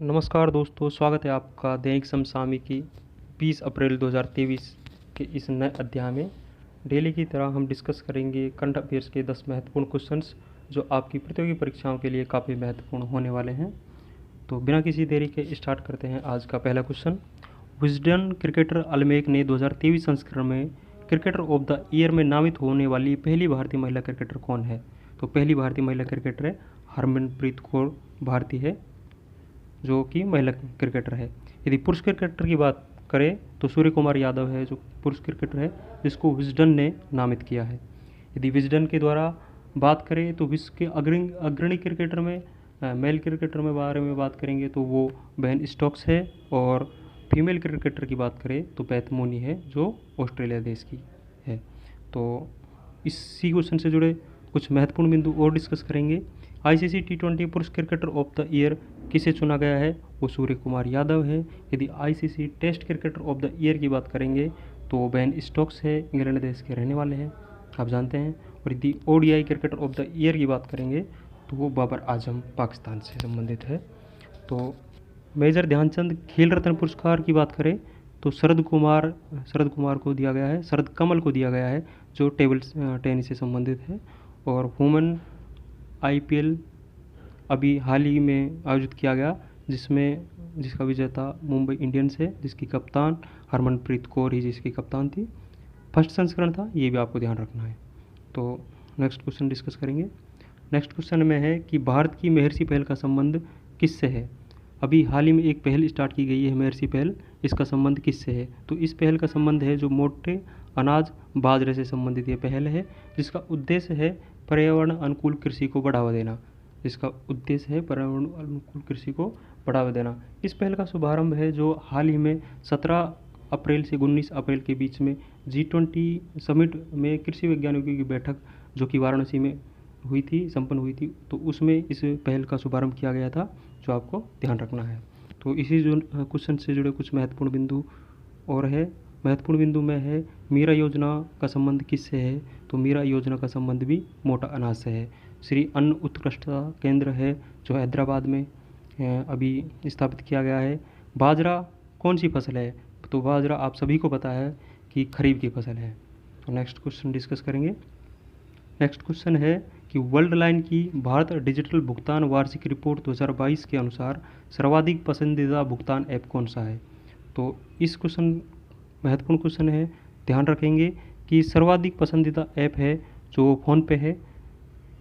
नमस्कार दोस्तों, स्वागत है आपका दैनिक समसामयिक की 20 अप्रैल 2023 के इस नए अध्याय में। डेली की तरह हम डिस्कस करेंगे करंट अफेयर्स के 10 महत्वपूर्ण क्वेश्चंस जो आपकी प्रतियोगी परीक्षाओं के लिए काफ़ी महत्वपूर्ण होने वाले हैं। तो बिना किसी देरी के स्टार्ट करते हैं आज का पहला क्वेश्चन। विजडन क्रिकेटर अलमेक ने 2023 संस्करण में क्रिकेटर ऑफ द ईयर में नामित होने वाली पहली भारतीय महिला क्रिकेटर कौन है? तो पहली भारतीय महिला क्रिकेटर है हरमनप्रीत कौर भारती है, जो कि महिला क्रिकेटर है। यदि पुरुष क्रिकेटर की बात करें तो सूर्य कुमार यादव है, जो पुरुष क्रिकेटर है जिसको विजडन ने नामित किया है। यदि विजडन के द्वारा बात करें तो विश्व के अग्रणी क्रिकेटर में मेल क्रिकेटर में बारे में बात करेंगे तो वो बेन स्टोक्स है, और फीमेल क्रिकेटर की बात करें तो बेथ मोनी है, जो ऑस्ट्रेलिया देश की है। तो इसी क्वेश्चन से जुड़े कुछ महत्वपूर्ण बिंदु और डिस्कस करेंगे। आईसीसी टी20 पुरुष क्रिकेटर ऑफ द ईयर किसे चुना गया है? वो सूर्य कुमार यादव है। यदि ICC test cricketer of the year की बात करेंगे तो वो बेन स्टोक्स है, इंग्लैंड देश के रहने वाले हैं, आप जानते हैं। और यदि ODI cricketer of the year की बात करेंगे तो वो बाबर आजम पाकिस्तान से संबंधित है। तो मेजर ध्यानचंद खेल रत्न पुरस्कार की बात करें तो शरद कुमार को दिया गया है, शरद कमल को दिया गया है, जो टेबल टेनिस से संबंधित है। और वुमेन आईपीएल अभी हाल ही में आयोजित किया गया, जिसका विजेता मुंबई इंडियंस है, जिसकी कप्तान हरमनप्रीत कौर ही जिसकी कप्तान थी। फर्स्ट संस्करण था, ये भी आपको ध्यान रखना है। तो नेक्स्ट क्वेश्चन डिस्कस करेंगे। नेक्स्ट क्वेश्चन में है कि भारत की महर्षि पहल का संबंध किससे है? अभी हाल ही में एक पहल स्टार्ट की गई है महर्षि पहल, इसका संबंध किससे है? तो इस पहल का संबंध है जो मोटे अनाज बाजरे से संबंधित ये पहल है, जिसका उद्देश्य है पर्यावरण अनुकूल कृषि को बढ़ावा देना। इस पहल का शुभारंभ है जो हाल ही में 17 अप्रैल से 19 अप्रैल के बीच में G20 समिट में कृषि वैज्ञानिकों की बैठक जो कि वाराणसी में संपन्न हुई थी, तो उसमें इस पहल का शुभारंभ किया गया था, जो आपको ध्यान रखना है। तो इसी जो क्वेश्चन से जुड़े कुछ महत्वपूर्ण बिंदु और है। महत्वपूर्ण बिंदु में है मीरा योजना का संबंध किससे है? तो मीरा योजना का संबंध भी मोटा अनाज से है। श्री अन्न उत्कृष्टता केंद्र है जो हैदराबाद में अभी स्थापित किया गया है। बाजरा कौन सी फसल है? तो बाजरा आप सभी को पता है कि खरीफ की फसल है। तो नेक्स्ट क्वेश्चन डिस्कस करेंगे। नेक्स्ट क्वेश्चन है कि वर्ल्ड लाइन की भारत डिजिटल भुगतान वार्षिक रिपोर्ट 2022 के अनुसार सर्वाधिक पसंदीदा भुगतान ऐप कौन सा है? तो इस क्वेश्चन महत्वपूर्ण क्वेश्चन है, ध्यान रखेंगे कि सर्वाधिक पसंदीदा ऐप है जो फ़ोनपे है।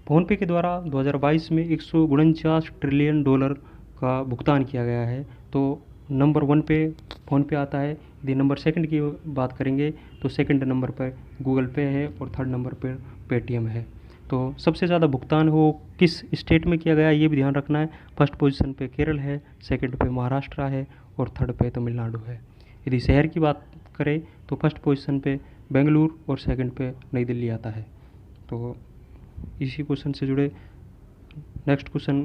फ़ोनपे के द्वारा 2022 में 149 ट्रिलियन डॉलर का भुगतान किया गया है। तो नंबर 1 पे फ़ोनपे आता है। यदि नंबर सेकंड की बात करेंगे तो सेकंड नंबर पर गूगल पे है और थर्ड नंबर पर पेटीएम है। तो सबसे ज़्यादा भुगतान हो किस स्टेट में किया गया ये भी ध्यान रखना है। फर्स्ट पोजीशन पे केरल है, सेकंड पे महाराष्ट्र है और थर्ड पे तमिलनाडु है। यदि शहर की बात करें तो फर्स्ट पोजीशन पे बेंगलुरु और सेकंड पे नई दिल्ली आता है। तो इसी क्वेश्चन से जुड़े नेक्स्ट क्वेश्चन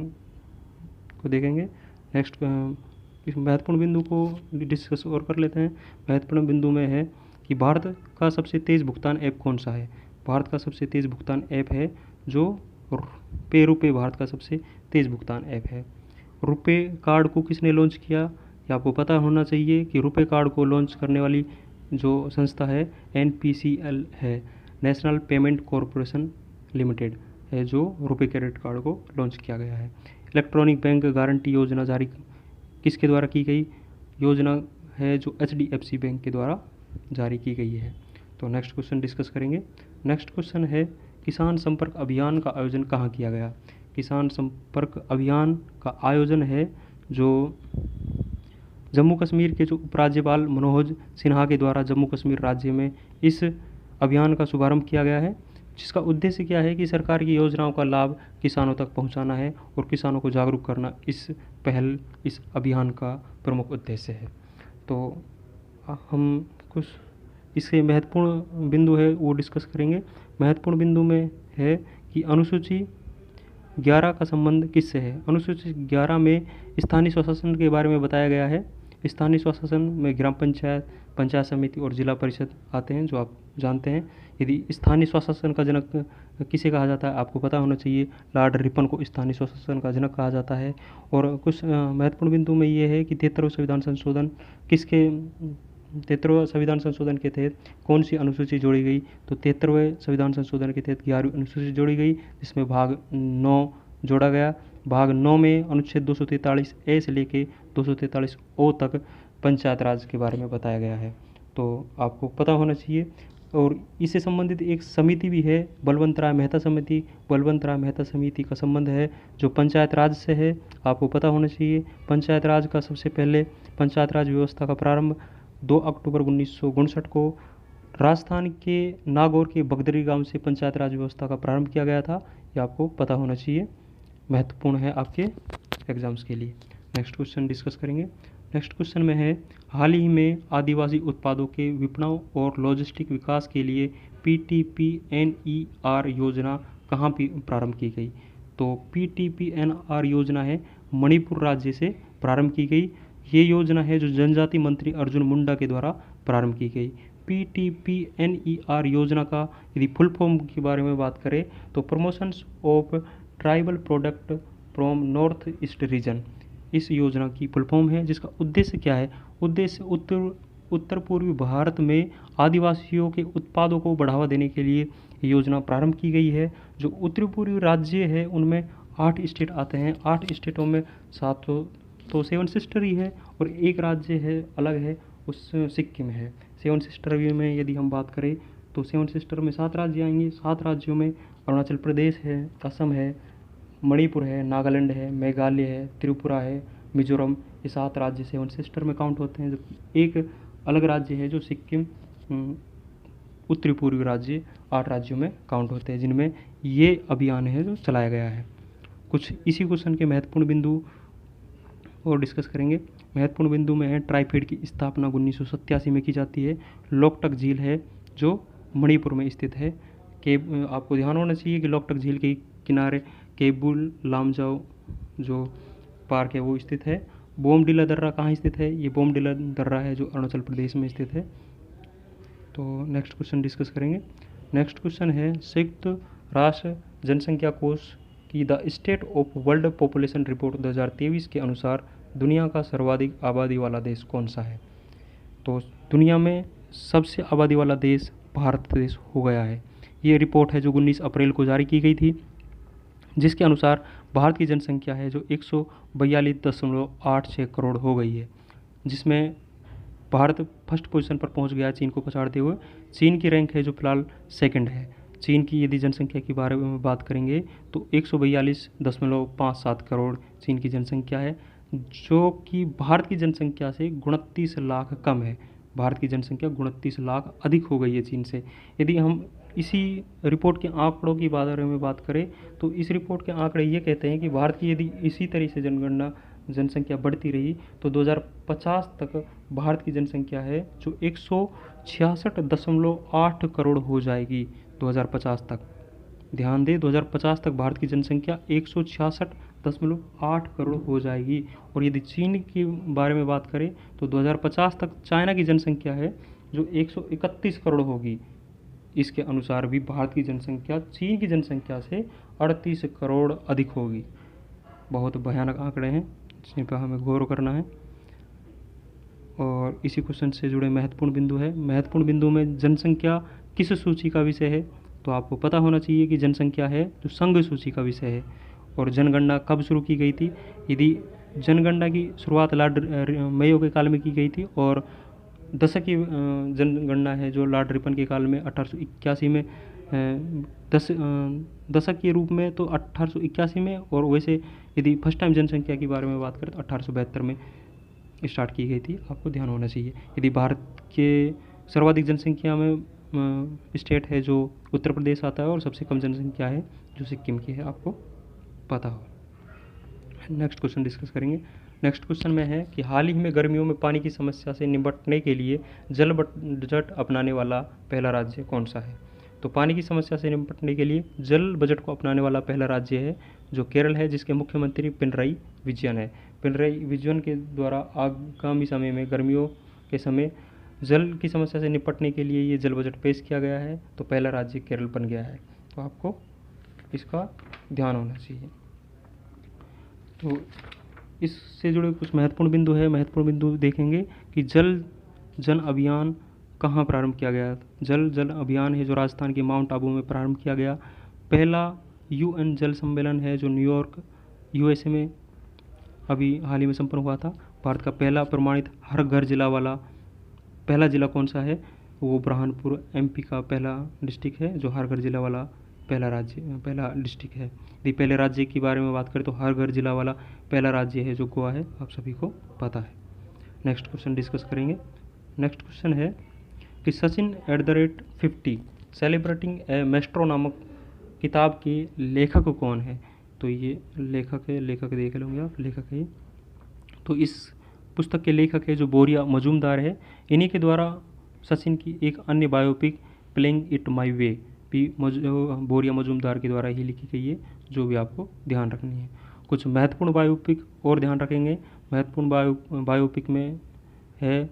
को देखेंगे। नेक्स्ट इस महत्वपूर्ण बिंदु को डिस्कस और कर लेते हैं। महत्वपूर्ण बिंदु में है कि भारत का सबसे तेज़ भुगतान ऐप कौन सा है? भारत का सबसे तेज़ भुगतान ऐप है जो पे रुपे भारत का सबसे तेज़ भुगतान ऐप है। रुपे कार्ड को किसने लॉन्च किया? ये आपको पता होना चाहिए कि रुपे कार्ड को लॉन्च करने वाली जो संस्था है NPCL है, नेशनल पेमेंट कॉरपोरेशन लिमिटेड है, जो रुपे क्रेडिट कार्ड को लॉन्च किया गया है। इलेक्ट्रॉनिक बैंक गारंटी योजना जारी किसके द्वारा की गई योजना है? जो HDFC बैंक के द्वारा जारी की गई है। तो नेक्स्ट क्वेश्चन डिस्कस करेंगे। नेक्स्ट क्वेश्चन है किसान संपर्क अभियान का आयोजन कहाँ किया गया? किसान संपर्क अभियान का आयोजन है जो जम्मू कश्मीर के जो उपराज्यपाल मनोज सिन्हा के द्वारा जम्मू कश्मीर राज्य में इस अभियान का शुभारंभ किया गया है, जिसका उद्देश्य क्या है कि सरकार की योजनाओं का लाभ किसानों तक पहुंचाना है और किसानों को जागरूक करना इस अभियान का प्रमुख उद्देश्य है। तो हम कुछ इसके महत्वपूर्ण बिंदु है वो डिस्कस करेंगे। महत्वपूर्ण बिंदु में है कि अनुसूची 11 का संबंध किससे है? अनुसूची 11 में स्थानीय स्वशासन के बारे में बताया गया है। स्थानीय स्वशासन में ग्राम पंचायत, पंचायत समिति और जिला परिषद आते हैं, जो आप जानते हैं। यदि स्थानीय स्वशासन का जनक किसे कहा जाता है, आपको पता होना चाहिए। लॉर्ड रिपन को स्थानीय स्वशासन का जनक कहा जाता है। और कुछ महत्वपूर्ण बिंदु में ये है कि 73वें संविधान संशोधन किसके 73वें संविधान संशोधन के तहत कौन सी अनुसूची जोड़ी गई, तो 73वें संविधान संशोधन के तहत 11वीं अनुसूची जोड़ी गई, जिसमें भाग 9 जोड़ा गया। भाग 9 में अनुच्छेद 243 ए से लेके 243 ओ तक पंचायत राज के बारे में बताया गया है, तो आपको पता होना चाहिए। और इससे संबंधित एक समिति भी है, बलवंत राय मेहता समिति। बलवंत राय मेहता समिति का संबंध है जो पंचायत राज से है, आपको पता होना चाहिए। पंचायत राज का सबसे पहले पंचायत राज व्यवस्था का प्रारंभ 2 अक्टूबर 1959 को राजस्थान के नागौर के बगदरी गांव से पंचायत राज व्यवस्था का प्रारंभ किया गया था। ये आपको पता होना चाहिए, महत्वपूर्ण है आपके एग्जाम्स के लिए। नेक्स्ट क्वेश्चन डिस्कस करेंगे। नेक्स्ट क्वेश्चन में है, हाल ही में आदिवासी उत्पादों के विपणन और लॉजिस्टिक विकास के लिए PTPNER योजना कहाँ प्रारंभ की गई, तो PTPNR योजना है मणिपुर राज्य से प्रारंभ की गई। ये योजना है जो जनजाति मंत्री अर्जुन मुंडा के द्वारा प्रारंभ की गई। PTPNER योजना का यदि फुल फॉर्म के बारे में बात करें तो promotions of tribal product from north east region, इस योजना की फुल फॉर्म है, जिसका उद्देश्य क्या है। उद्देश्य उत्तर पूर्वी भारत में आदिवासियों के उत्पादों को बढ़ावा देने के लिए ये योजना प्रारंभ की गई है। जो उत्तर पूर्वी राज्य है उनमें 8 स्टेट आते हैं। 8 स्टेटों में 7 तो 7 सिस्टर ही है और एक राज्य है अलग है, उस सिक्किम है। 7 सिस्टर में यदि हम बात करें तो 7 सिस्टर में 7 राज्य आएंगे। 7 राज्यों में अरुणाचल प्रदेश है, असम है, मणिपुर है, नागालैंड है, मेघालय है, त्रिपुरा है, मिजोरम, ये 7 राज्य 7 सिस्टर में काउंट होते हैं। जबकि एक अलग राज्य है जो सिक्किम, उत्तरी पूर्वी राज्य 8 राज्यों में काउंट होते हैं, जिनमें ये अभियान है जो चलाया गया है। कुछ इसी क्वेश्चन के महत्वपूर्ण बिंदु और डिस्कस करेंगे। महत्वपूर्ण बिंदु में है, ट्राइफेड की स्थापना 1987 में की जाती है। लोकटक झील है जो मणिपुर में स्थित है। आपको ध्यान होना चाहिए कि लोकटक झील के किनारे केबुल लामजाओ जो पार्क है वो स्थित है। बोमडिला दर्रा कहाँ स्थित है, ये बोमडिला दर्रा है जो अरुणाचल प्रदेश में स्थित है। तो नेक्स्ट क्वेश्चन डिस्कस करेंगे। नेक्स्ट क्वेश्चन है, संयुक्त राष्ट्र जनसंख्या कोष की the state of world population report 2023 के अनुसार दुनिया का सर्वाधिक आबादी वाला देश कौन सा है, तो दुनिया में सबसे आबादी वाला देश भारत देश हो गया है। ये रिपोर्ट है जो 19 अप्रैल को जारी की गई थी, जिसके अनुसार भारत की जनसंख्या है जो 142.86 करोड़ हो गई है, जिसमें भारत फर्स्ट पोजीशन पर पहुंच गया चीन को पछाड़ते हुए। चीन की रैंक है जो फिलहाल सेकंड है। चीन की यदि जनसंख्या के बारे में बात करेंगे तो 142.57 करोड़ चीन की जनसंख्या है, जो कि भारत की जनसंख्या से 29 लाख कम है। भारत की जनसंख्या 29 लाख अधिक हो गई है चीन से। यदि हम इसी रिपोर्ट के आंकड़ों की बारे में बात करें तो इस रिपोर्ट के आंकड़े ये कहते हैं कि भारत की यदि इसी तरह से जनसंख्या बढ़ती रही तो 2050 तक भारत की जनसंख्या है जो 166.8 करोड़ हो जाएगी 2050 तक। ध्यान दें, 2050 तक भारत की जनसंख्या 166.8 करोड़ हो जाएगी। और यदि चीन के बारे में बात करें तो 2050 तक चाइना की जनसंख्या है जो 131 करोड़ होगी। इसके अनुसार भी भारत की जनसंख्या चीन की जनसंख्या से 38 करोड़ अधिक होगी। बहुत भयानक आंकड़े हैं जिन पर हमें गौर करना है। और इसी क्वेश्चन से जुड़े महत्वपूर्ण बिंदु है। महत्वपूर्ण बिंदु में जनसंख्या किस सूची का विषय है, तो आपको पता होना चाहिए कि जनसंख्या है जो संघ सूची का विषय है। और जनगणना कब शुरू की गई थी, यदि जनगणना की शुरुआत लॉर्ड मेयो के काल में की गई थी और दशक की जनगणना है जो लॉर्ड रिपन के काल में 1881 में दशक के रूप में तो 1881 में, और वैसे यदि फर्स्ट टाइम जनसंख्या के बारे में बात करें तो 1872 में स्टार्ट की गई थी। आपको ध्यान होना चाहिए। यदि भारत के सर्वाधिक जनसंख्या में स्टेट है जो उत्तर प्रदेश आता है और सबसे कम जनसंख्या है जो सिक्किम की है, आपको पता हो। नेक्स्ट क्वेश्चन डिस्कस करेंगे। नेक्स्ट क्वेश्चन में है कि हाल ही में गर्मियों में पानी की समस्या से निपटने के लिए जल बजट अपनाने वाला पहला राज्य कौन सा है, तो पानी की समस्या से निपटने के लिए जल बजट को अपनाने वाला पहला राज्य है जो केरल है, जिसके मुख्यमंत्री पिनराई विजयन है। पिनरई विजन के द्वारा आगामी समय में गर्मियों के समय जल की समस्या से निपटने के लिए ये जल बजट पेश किया गया है। तो पहला राज्य केरल बन गया है। तो आपको इसका ध्यान होना चाहिए। तो इससे जुड़े कुछ महत्वपूर्ण बिंदु है। महत्वपूर्ण बिंदु देखेंगे कि जल जन अभियान कहाँ प्रारंभ किया गया। जल जन अभियान है जो राजस्थान के माउंट आबू में प्रारंभ किया गया। पहला UN जल सम्मेलन है जो न्यूयॉर्क USA में अभी हाल ही में संपन्न हुआ था। भारत का पहला प्रमाणित हर घर जिला वाला पहला जिला कौन सा है, वो बुरहानपुर MP का पहला डिस्ट्रिक्ट है जो हर घर जिला वाला पहला डिस्ट्रिक्ट है। यदि पहले राज्य के बारे में बात करें तो हर घर जिला वाला पहला राज्य है जो गोवा है, आप सभी को पता है। नेक्स्ट क्वेश्चन डिस्कस करेंगे। नेक्स्ट क्वेश्चन है कि सचिन @50 सेलिब्रेटिंग ए मेस्ट्रो नामक किताब के लेखक कौन है। तो ये लेखक है, लेखक देख लोगे आप, लेखक है। तो इस पुस्तक के लेखक है जो बोरिया मजूमदार है। इन्हीं के द्वारा सचिन की एक अन्य बायोपिक प्लेइंग इट माई वे भी बोरिया मजूमदार के द्वारा ही लिखी गई है, जो भी आपको ध्यान रखनी है। कुछ महत्वपूर्ण बायोपिक और ध्यान रखेंगे। महत्वपूर्ण बायोपिक में है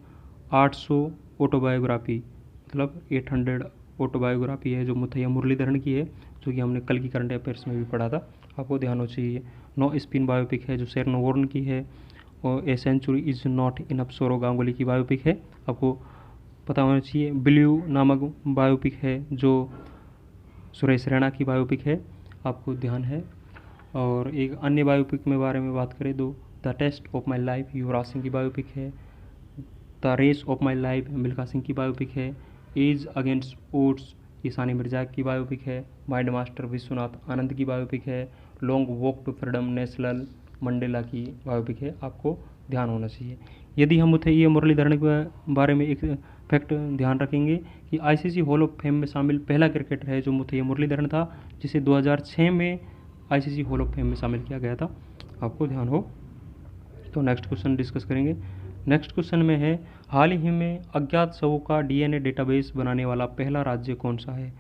800 ऑटोबायोग्राफी, मतलब 800 ऑटोबायोग्राफी है जो मुथैया मुरलीधरन की है, जो कि हमने कल की करंट अफेयर्स में भी पढ़ा था, आपको ध्यान होना चाहिए। नो स्पिन बायोपिक है जो शेरन वॉर्न की है। और a century is not enough Sourav Ganguly की बायोपिक है, आपको पता होना चाहिए। ब्लू नामक बायोपिक है जो सुरेश रैना की बायोपिक है, आपको ध्यान है। और एक अन्य बायोपिक में बारे में बात करें तो the test of my life Yuvraj Singh की बायोपिक है। The race of my life Milkha Singh की बायोपिक है। एज अगेंस्ट ओड्स ये सानी मिर्जा की बायोपिक है। माइंड मास्टर विश्वनाथ आनंद की बायोपिक है। Long walk to freedom Nelson Mandela की बायोपिक है, आपको ध्यान होना चाहिए। यदि हम मुथैया मुरलीधरन के बारे में एक फैक्ट ध्यान रखेंगे कि ICC हॉल ऑफ फेम में शामिल पहला क्रिकेटर है जो मुथैया मुरलीधरन था, जिसे 2006 में ICC हॉल ऑफ फेम में शामिल किया गया था, आपको ध्यान हो। तो नेक्स्ट क्वेश्चन डिस्कस करेंगे। नेक्स्ट क्वेश्चन में है हाल ही में अज्ञात शवों का DNA डेटाबेस बनाने वाला पहला राज्य कौन सा है।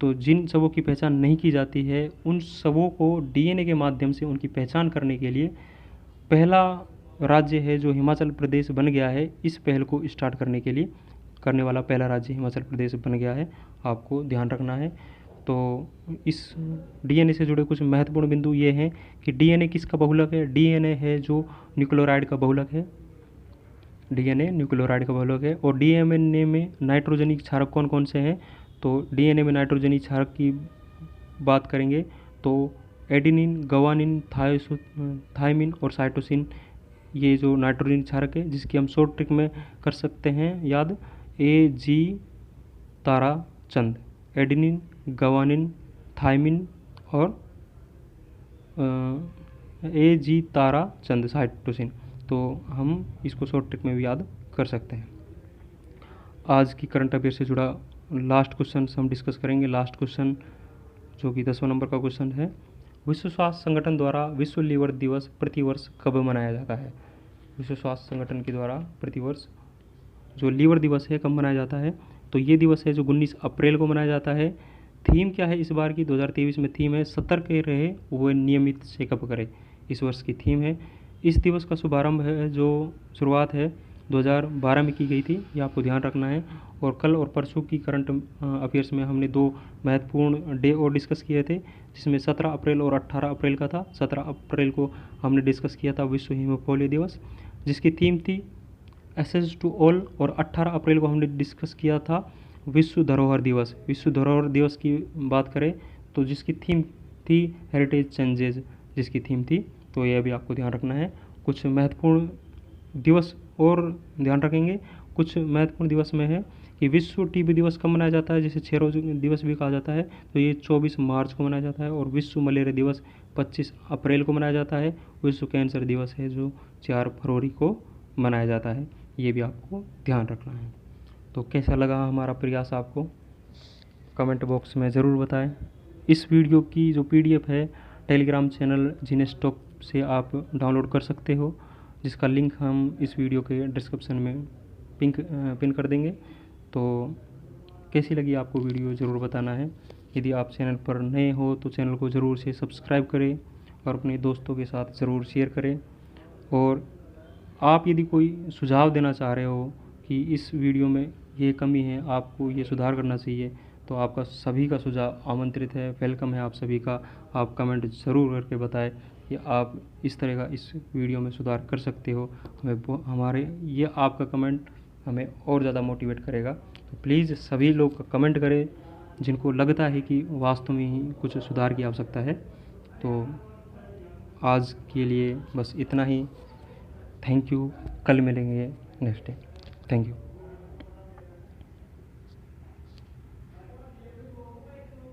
तो जिन शवों की पहचान नहीं की जाती है उन शवों को DNA के माध्यम से उनकी पहचान करने के लिए पहला राज्य है जो हिमाचल प्रदेश बन गया है। इस पहल को स्टार्ट करने के लिए करने वाला पहला राज्य हिमाचल प्रदेश बन गया है, आपको ध्यान रखना है। तो इस DNA से जुड़े कुछ महत्वपूर्ण बिंदु ये हैं कि DNA किसका बहुलक है। DNA है जो न्यूक्लियोराइड का बहुलक है। DNA न्यूक्लियोराइड का बहुलक है। और DNA में नाइट्रोजनी क्षारक कौन कौन से हैं। तो DNA में नाइट्रोजनी क्षारक की बात करेंगे तो एडिनिन, गवानिन, थायमिन और साइटोसिन, ये जो नाइट्रोजन क्षारक है जिसकी हम शॉर्ट ट्रिक में कर सकते हैं याद, AG ताराचंद। एडिनिन, गवानिन, थायमिन और AG ताराचंद साइटोसिन। तो हम इसको शॉर्ट ट्रिक में भी याद कर सकते हैं। आज की करंट अफेयर से जुड़ा लास्ट क्वेश्चन हम डिस्कस करेंगे। लास्ट क्वेश्चन जो कि 10वां नंबर का क्वेश्चन है, विश्व स्वास्थ्य संगठन द्वारा विश्व लीवर दिवस प्रतिवर्ष कब मनाया जाता है। विश्व स्वास्थ्य संगठन के द्वारा प्रतिवर्ष जो लीवर दिवस है कब मनाया जाता है। तो ये दिवस है जो 19 अप्रैल को मनाया जाता है। थीम क्या है इस बार की 2023 में, थीम है सतर्क रहे वो नियमित चेकअप करे, इस वर्ष की थीम है। इस दिवस का शुभारंभ है जो शुरुआत है 2012 में की गई थी, ये आपको ध्यान रखना है। और कल और परसों की करंट अफेयर्स में हमने 2 महत्वपूर्ण डे और डिस्कस किए थे, जिसमें 17 अप्रैल और 18 अप्रैल का था। 17 अप्रैल को हमने डिस्कस किया था विश्व हीमोफीलिया दिवस, जिसकी थीम थी एक्सेस टू ऑल। और 18 अप्रैल को हमने डिस्कस किया था विश्व धरोहर दिवस। विश्व धरोहर दिवस की बात करें तो जिसकी थीम थी हेरिटेज चेंजेज, जिसकी थीम थी। तो यह भी आपको ध्यान रखना है। कुछ महत्वपूर्ण दिवस और ध्यान रखेंगे। कुछ महत्वपूर्ण दिवस में है कि विश्व TB दिवस कब मनाया जाता है, जिसे क्षयरोग दिवस भी कहा जाता है, तो ये 24 मार्च को मनाया जाता है। और विश्व मलेरिया दिवस 25 अप्रैल को मनाया जाता है। विश्व कैंसर दिवस है जो 4 फरवरी को मनाया जाता है, ये भी आपको ध्यान रखना है। तो कैसा लगा हमारा प्रयास आपको कमेंट बॉक्स में ज़रूर बताएं। इस वीडियो की जो PDF है टेलीग्राम चैनल जीनेस्टॉक से आप डाउनलोड कर सकते हो, जिसका लिंक हम इस वीडियो के डिस्क्रिप्शन में पिन कर देंगे। तो कैसी लगी आपको वीडियो ज़रूर बताना है। यदि आप चैनल पर नए हो तो चैनल को ज़रूर से सब्सक्राइब करें और अपने दोस्तों के साथ ज़रूर शेयर करें। और आप यदि कोई सुझाव देना चाह रहे हो कि इस वीडियो में ये कमी है, आपको ये सुधार करना चाहिए, तो आपका सभी का सुझाव आमंत्रित है, वेलकम है आप सभी का। आप कमेंट ज़रूर करके बताएं कि आप इस तरह का इस वीडियो में सुधार कर सकते हो। हमारे ये आपका कमेंट हमें और ज़्यादा मोटिवेट करेगा। तो प्लीज़ सभी लोग कमेंट करें जिनको लगता है कि वास्तव में ही कुछ सुधार की आवश्यकता है। तो आज के लिए बस इतना ही। Thank you. कल मिलेंगे नेक्स्ट डे। Thank you.